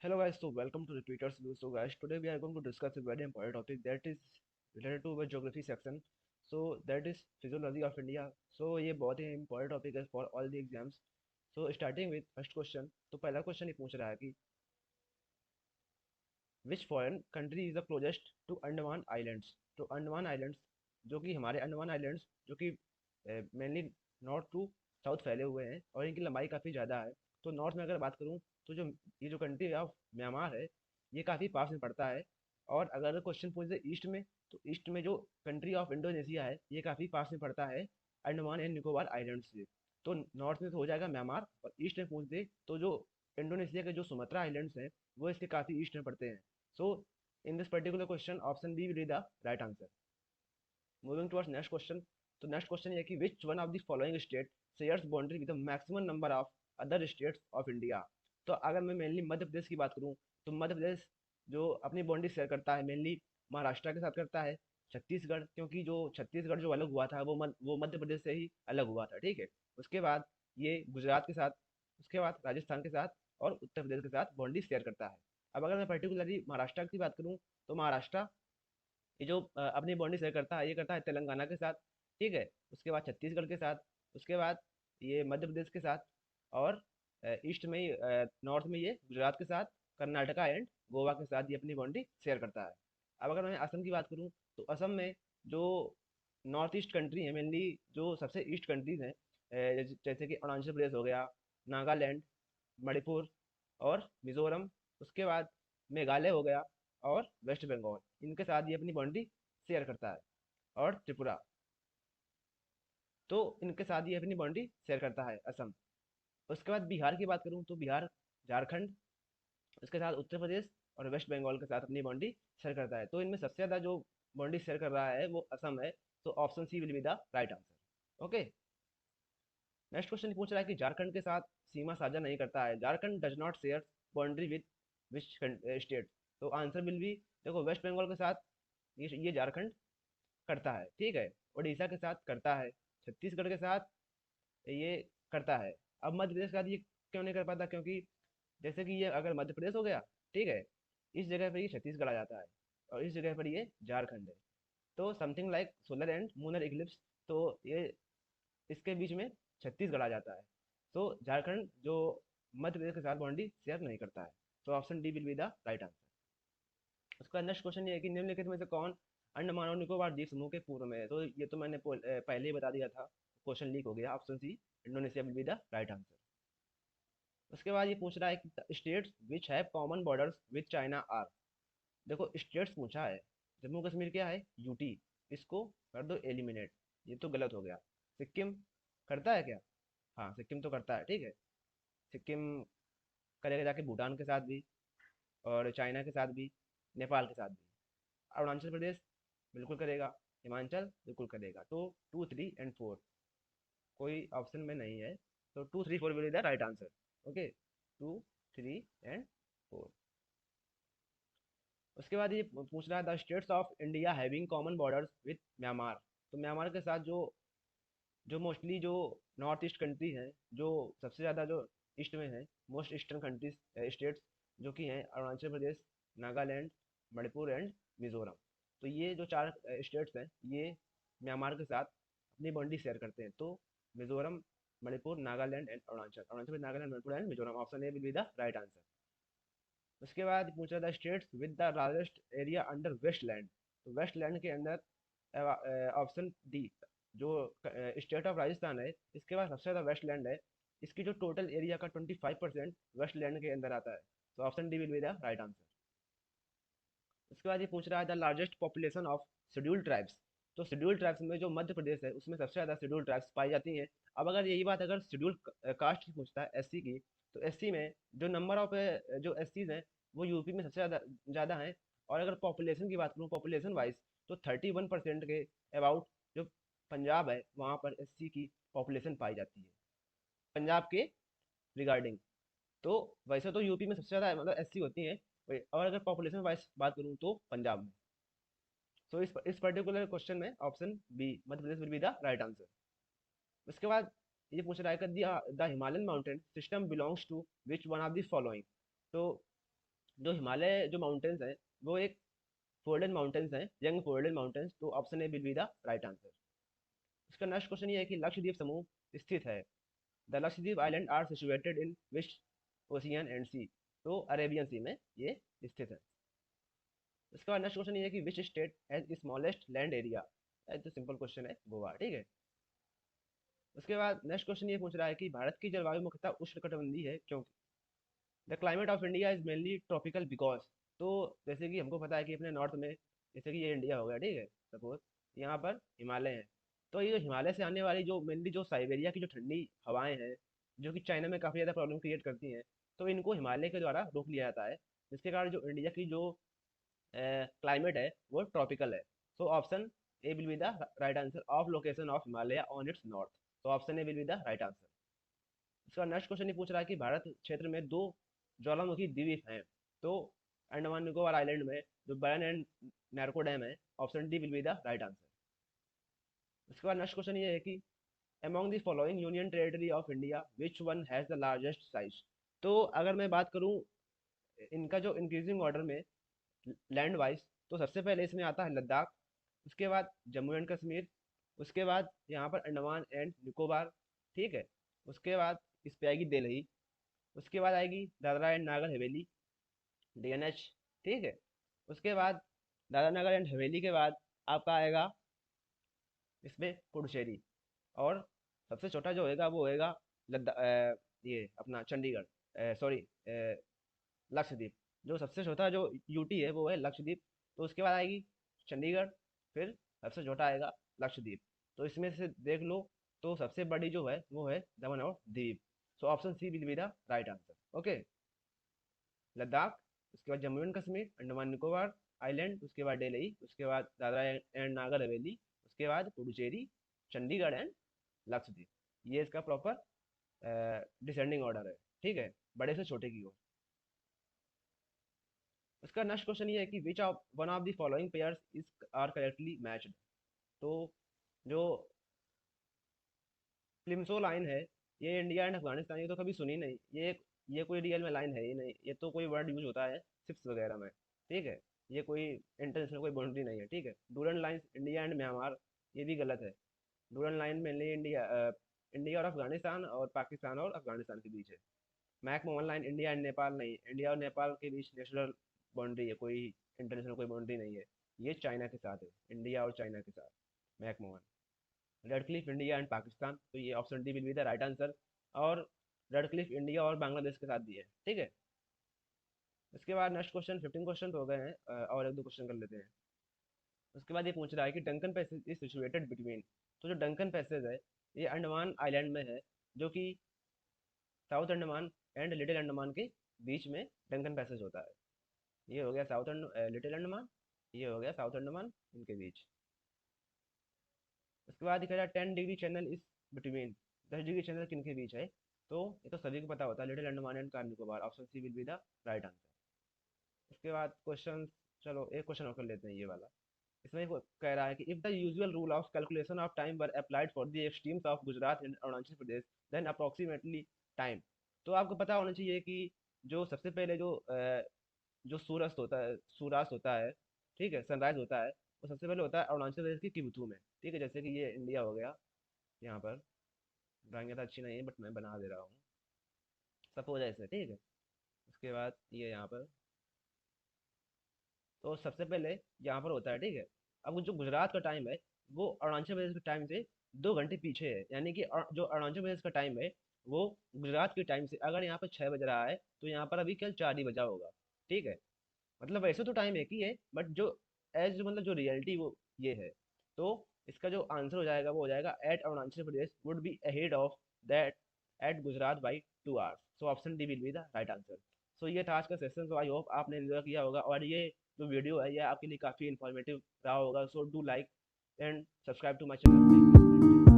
Hello guys, so welcome to the Twitter News. So guys, today we are going to discuss a very important topic that is related to our geography section. So that is physiology of India. So ये बहुत ही important topic है for all the exams. So starting with first question. तो पहला question ये पूछ रहा है कि which foreign country is the closest to Andaman Islands? तो अंडमान आइलैंड्स जो कि हमारे अंडमान आइलैंड्स जो कि मेनली नॉर्थ टू साउथ फैले हुए हैं और इनकी लंबाई काफ़ी ज़्यादा है। तो नॉर्थ में अगर बात करूँ तो जो ये जो कंट्री ऑफ म्यांमार है ये काफ़ी पास में पड़ता है। और अगर क्वेश्चन पूछ दे ईस्ट में तो ईस्ट में जो कंट्री ऑफ इंडोनेशिया है ये काफ़ी पास में पड़ता है अंडमान एंड निकोबार आइलैंड से। तो नॉर्थ में तो हो जाएगा म्यांमार और ईस्ट में पूछ दे तो जो इंडोनेशिया के जो सुमात्रा आइलैंड्स हैं वो इसके काफ़ी ईस्ट में पड़ते हैं। So in this particular question, option B will be the right answer. Moving towards next question. तो next question ये है कि which one of the following state shares boundary with the maximum number of other states of India? तो अगर मैं mainly Madhya Pradesh की बात करूँ तो मध्य प्रदेश जो अपनी बाउंड्री शेयर करता है मेनली महाराष्ट्र के साथ करता है। छत्तीसगढ़ क्योंकि जो छत्तीसगढ़ जो अलग हुआ था वो मध्य प्रदेश से ही अलग हुआ था, ठीक है। उसके बाद ये गुजरात के साथ, उसके बाद राजस्थान के साथ और उत्तर प्रदेश के साथ बाउंड्री शेयर करता है। अब अगर मैं पर्टिकुलरली महाराष्ट्र की बात करूँ तो महाराष्ट्र ये जो अपनी बाउंड्री शेयर करता है ये करता है तेलंगाना के साथ, ठीक है। उसके बाद छत्तीसगढ़ के साथ, उसके बाद ये मध्य प्रदेश के साथ और ईस्ट में नॉर्थ में ये गुजरात के साथ, कर्नाटका एंड गोवा के साथ ये अपनी बाउंड्री शेयर करता है। अब अगर मैं असम की बात करूँ तो असम में जो नॉर्थ ईस्ट कंट्री है मेनली जो सबसे ईस्ट कंट्रीज हैं जैसे कि अरुणाचल प्रदेश हो गया, नागालैंड, मणिपुर और मिजोरम, उसके बाद मेघालय हो गया और वेस्ट बंगाल, इनके साथ ये अपनी बाउंड्री शेयर करता है। और त्रिपुरा, तो इनके साथ ये अपनी बाउंड्री शेयर करता है असम। उसके बाद बिहार की बात करूँ तो बिहार, झारखंड, उसके साथ उत्तर प्रदेश और वेस्ट बंगाल के साथ अपनी बाउंड्री शेयर करता है। तो इनमें सबसे ज़्यादा जो बाउंड्री शेयर कर रहा है वो असम है। तो option C will be the right answer. Okay, next question पूछ रहा है कि झारखंड के साथ सीमा साझा नहीं करता है। Jharkhand does not share boundary with which state? तो आंसर विल बी, देखो वेस्ट बंगाल के साथ ये झारखंड करता है, ठीक है। उड़ीसा के साथ करता है, छत्तीसगढ़ के साथ ये करता है। अब मध्य प्रदेश के साथ ये क्यों नहीं कर पाता? क्योंकि जैसे कि ये अगर मध्य प्रदेश हो गया, ठीक है, इस जगह पर ये छत्तीसगढ़ आ जाता है और इस जगह पर ये झारखंड है। तो something like solar and mooner eclipse, तो ये इसके बीच में छत्तीसगढ़ आ जाता है। तो झारखंड जो मध्य प्रदेश के साथ बाउंड्री शेयर नहीं करता है। तो option D will be the right answer. उसका नेक्स्ट क्वेश्चन ये है कि निम्नलिखित में से कौन अंडमान और निकोबार द्वीप समूह के पूर्व में है? तो ये तो मैंने पहले ही बता दिया था, क्वेश्चन लीक हो गया। Option C Indonesia will be the right answer. उसके बाद ये पूछ रहा है कि states which have common borders with China are. देखो स्टेट्स पूछा है, जम्मू कश्मीर क्या है? यूटी, इसको कर दो एलिमिनेट, ये तो गलत हो गया। सिक्किम करता है क्या? हाँ सिक्किम तो करता है, ठीक है। सिक्किम करेगा जाके भूटान के साथ भी और चाइना के साथ भी, नेपाल के साथ भी। अरुणाचल प्रदेश बिल्कुल करेगा, हिमाचल बिल्कुल करेगा। तो 2, 3 एंड 4 कोई ऑप्शन में नहीं है। तो 2, 3, 4 will be the right answer. Okay, 2, 3 and 4। उसके बाद ये पूछ रहा है the states of India having common borders with Myanmar. तो म्यांमार के साथ जो जो मोस्टली जो नॉर्थ ईस्ट कंट्री हैं, जो सबसे ज़्यादा जो ईस्ट में है, मोस्ट ईस्टर्न कंट्रीज स्टेट्स जो कि हैं अरुणाचल प्रदेश, नागालैंड, मणिपुर एंड मिजोरम। तो ये जो चार स्टेट्स हैं ये म्यांमार के साथ अपनी बाउंड्री शेयर करते हैं। तो Mizoram, Manipur, Nagaland and Arunachal, Arunachal Pradesh, Nagaland, Manipur and Mizoram, option A will be the right answer. उसके बाद पूछा था states with the largest area under wasteland. तो वेस्टलैंड के अंदर ऑप्शन डी जो स्टेट ऑफ राजस्थान है इसके बाद सबसे ज़्यादा वेस्टलैंड है। इसकी जो टोटल एरिया का 25% वेस्टलैंड के अंदर आता है। तो option D will be the right answer. उसके बाद ये पूछ रहा है the largest population of schedule tribes. तो शेड्यूल ट्राइब्स में जो मध्य प्रदेश है उसमें सबसे ज़्यादा शेड्यूल ट्राइब्स पाई जाती हैं। अब अगर यही बात अगर शेड्यूल कास्ट की पूछता है, एससी की, तो एससी में जो नंबर ऑफ जो एससीज हैं वो यूपी में सबसे ज़्यादा ज़्यादा हैं। और अगर पॉपुलेशन की बात करूँ पॉपुलेशन वाइज तो 31% के अबाउट जो पंजाब है वहाँ पर एससी की पॉपुलेशन पाई जाती है, पंजाब के रिगार्डिंग। तो वैसे तो यूपी में सबसे ज़्यादा मतलब एससी होती हैं, और अगर पॉपुलेशन वाइज बात करूँ तो पंजाब में। सो इस पर्टिकुलर क्वेश्चन में option B Madhya Pradesh will be the right answer. उसके बाद ये पूछ रहा है कि the Himalayan mountain system belongs to which one of the following. तो जो हिमालय जो माउंटेन्स हैं वो एक फोल्डन माउंटेन्स हैं, यंग फोल्डन माउंटेन्स, तो option A will be the right answer. इसका नेक्स्ट क्वेश्चन ये है कि लक्षद्वीप समूह स्थित है। The Lakshadweep island are situated in which ocean and sea, तो अरेबियन सी में ये स्थित है। इसके बाद नेक्स्ट क्वेश्चन ये है कि which state has smallest land area. तो सिंपल क्वेश्चन है, गोवा, ठीक है। उसके बाद नेक्स्ट क्वेश्चन ये पूछ रहा है कि भारत की जलवायु मुख्यतः उष्णकटिबंधीय है क्योंकि। The climate of India is mainly tropical because, तो जैसे कि हमको पता है कि अपने नॉर्थ में, जैसे कि ये इंडिया हो गया, ठीक है, सपोज यहाँ पर हिमालय है, तो ये जो हिमालय से आने वाली जो मेनली जो साइबेरिया की जो ठंडी हवाएं हैं, जो कि चाइना में काफ़ी ज़्यादा प्रॉब्लम क्रिएट करती हैं, तो इनको हिमालय के द्वारा रोक लिया जाता है, जिसके कारण जो इंडिया की जो क्लाइमेट है वो ट्रॉपिकल है। So option A will be the right answer of location of Himalaya on its north, तो option A will be the right answer. इसका नेक्स्ट क्वेश्चन ये पूछ रहा है कि भारत क्षेत्र में दो ज्वालामुखी द्वीप हैं, तो अंडमान निकोबार आइलैंड में जो बयान एंड नैरको डैम है, option D will be the right answer. इसके बाद नेक्स्ट क्वेश्चन ये है कि among the following union territory of India which one has the largest size, तो अगर मैं बात करूँ इनका जो इंक्रीजिंग ऑर्डर में लैंड वाइज, तो सबसे पहले इसमें आता है लद्दाख, उसके बाद जम्मू एंड कश्मीर, उसके बाद यहाँ पर अंडमान एंड निकोबार, ठीक है, उसके बाद इस पे आएगी दिल्ली, उसके बाद आएगी दादरा एंड नागर हवेली, डीएनएच, ठीक है, उसके बाद दादरा नगर एंड हवेली के बाद आपका आएगा इसमें पुडुचेरी, और सबसे छोटा जो होएगा वो होएगा ये अपना चंडीगढ़, सॉरी, लक्षद्वीप। जो सबसे छोटा जो यूटी है वो है लक्षद्वीप, तो उसके बाद आएगी चंडीगढ़, फिर सबसे छोटा आएगा लक्षद्वीप। तो इसमें से देख लो, तो सबसे बड़ी जो है वो है दमन और Diu, so option C will be the right answer. Okay, Ladakh, उसके बाद जम्मू एंड कश्मीर, अंडमान निकोबार आइलैंड, उसके बाद दिल्ली, उसके बाद दादरा एंड नागर हवेली, उसके बाद पुडुचेरी, चंडीगढ़ एंड लक्षद्वीप। ये इसका प्रॉपर डिसेंडिंग ऑर्डर है, ठीक है, बड़े से छोटे की ओर। इसका नेक्स्ट क्वेश्चन ये है कि which of one of the following pairs is are correctly matched, तो जो प्लिम्सो लाइन है, ये इंडिया एंड अफगानिस्तान, ये तो कभी सुनी नहीं, ये कोई रियल में लाइन है ही नहीं, ये तो कोई वर्ड यूज होता है शिप्स वगैरह में, ठीक है, ये कोई इंटरनेशनल कोई बाउंड्री नहीं है, ठीक है। Durand line India and Myanmar, ये भी गलत है। डूरन लाइन मेनली इंडिया और अफगानिस्तान और पाकिस्तान और अफगानिस्तान के बीच है। McMahon line India and Nepal नहीं, इंडिया और नेपाल के बीच नेशनल बाउंड्री है, कोई इंटरनेशनल कोई बाउंड्री नहीं है, ये चाइना के साथ है, इंडिया और चाइना के साथ McMahon. Radcliffe India and Pakistan, तो ये option D will be the right answer, और रेड क्लिफ इंडिया और बांग्लादेश के साथ भी है, ठीक है। इसके बाद नेक्स्ट क्वेश्चन 15 क्वेश्चन तो हो गए हैं, और एक दो क्वेश्चन कर लेते हैं। उसके बाद ये पूछ रहा है कि Duncan passage is situated between, तो जो डंकन पैसेज है ये अंडमान आइलैंड में है, जो कि south Andaman and little Andaman के बीच में डंकन पैसेज होता है। ये हो गया लिटिल अंडमान, ये हो गया साउथ अंडमान, इनके बीच। उसके बाद दिखा रहा है 10 डिग्री चैनल इस बिटवीन, 10 डिग्री चैनल किन के बीच है, तो ये तो सभी को पता होता है, little Andaman and car Nicobar, option C will be the right answer. उसके बाद क्वेश्चन, चलो एक क्वेश्चन और कर लेते हैं ये वाला। इसमें वो कह रहा है कि if the usual rule of calculation of time were applied for the extremes of Gujarat and Arunachal Pradesh then approximately time, तो आपको पता होना चाहिए कि जो सबसे पहले जो सूर्यास्त होता है, सूर्यास्त होता है, ठीक है, सनराइज होता है, वो सबसे पहले होता है अरुणाचल प्रदेश की किबुथू में, ठीक है, जैसे कि ये इंडिया हो गया, यहाँ पर ड्राइंग तो अच्छी नहीं है बट मैं बना दे रहा हूँ, सपोज ऐसे, ठीक है। उसके बाद ये यहाँ पर, तो सबसे पहले यहाँ पर होता है, ठीक है। अब जो गुजरात का टाइम है वो अरुणाचल प्रदेश के टाइम से 2 घंटे पीछे है, यानी कि जो अरुणाचल प्रदेश का टाइम है वो गुजरात के टाइम से, अगर यहाँ पर 6 बज रहा है तो यहाँ पर अभी कल 4 ही बजा होगा, ठीक है। मतलब वैसे तो टाइम एक ही है, बट जो एज मतलब जो रियलिटी वो ये है, तो इसका जो आंसर हो जाएगा वो हो जाएगा at Arunachal Pradesh would be ahead of that at Gujarat by 2 hours, so option D will be the right answer. सो ये था आज का सेशन, सो आई होप आपने एंजॉय किया होगा, और ये जो वीडियो है ये आपके लिए काफ़ी इन्फॉर्मेटिव रहा होगा, so do like and subscribe to my channel.